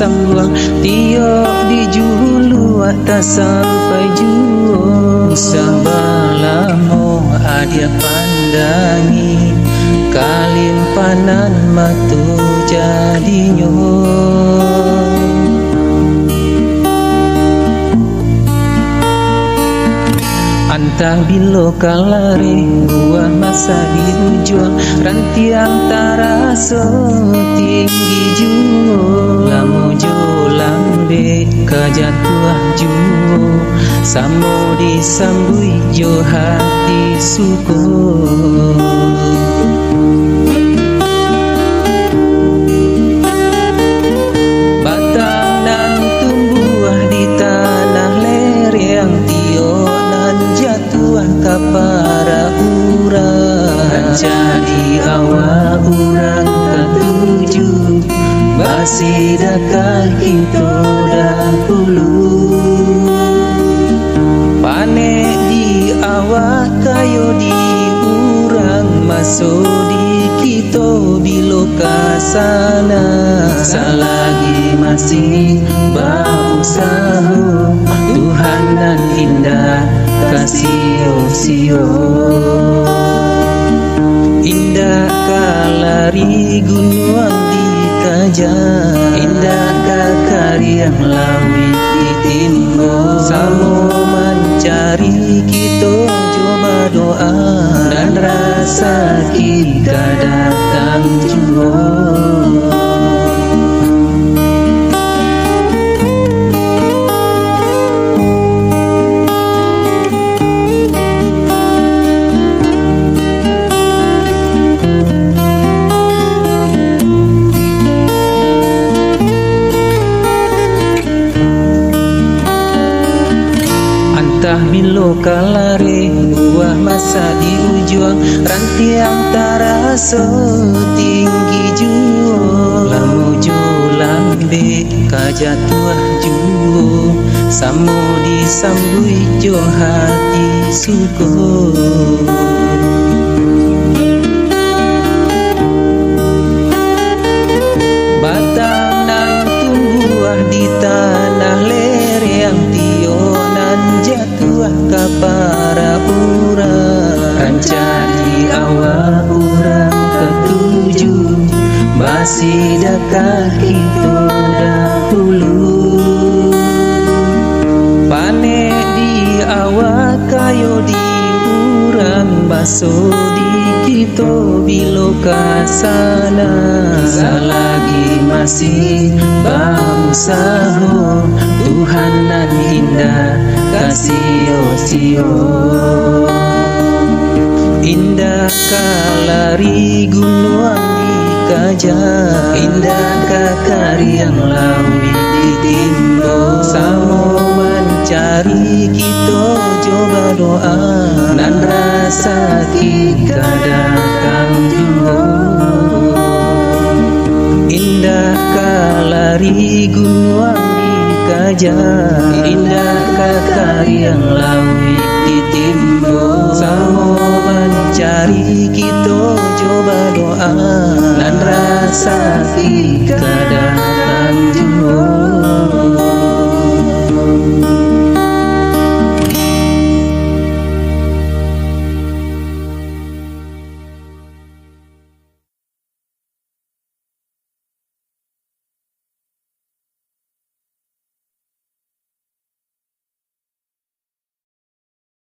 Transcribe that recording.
sambuang tio di julu atas sampai juo sambalamo adia pandangi kalimpanan matu jadinyo antah bilo kalare buah masa diujuang rantiang taraso tinggi juo lamu jo lambe kajatuah juo samo disambui jo hati syukur para urang jadi awak urang ketujuh basida kaki dahulu pane di awak kayo di urang masuk di kita bilo kasana salagi masih berusaha Tuhan dan indah kasih-sio indah kalari gunung dikaja indah kakari yang lawi ditimbo samo mencari kita coba doa dan rasa kita datang jua bilo kalare buah masa diujuang rantiang taraso tinggi juo lamu jo lambe kajatuah juo samo disambui jo hati syukur batang nang tumbuh di tanah lereng tio nan jatuh ka para urang rancani awak urang ketujuh basida kaki dahulu pane di awak kayo di urang baso di kita bilo kasana salagi masih berusaha Tuhan dan indah kasih-sio indah kalari gunung dikaja indah kakari yang lawi ditimbo samo mencari kita coba doa dan rasa kita datang jua indah kalari gunung dikaja indah kakari yang lawi ditimbo samo mencari kita coba doa dan rasa kita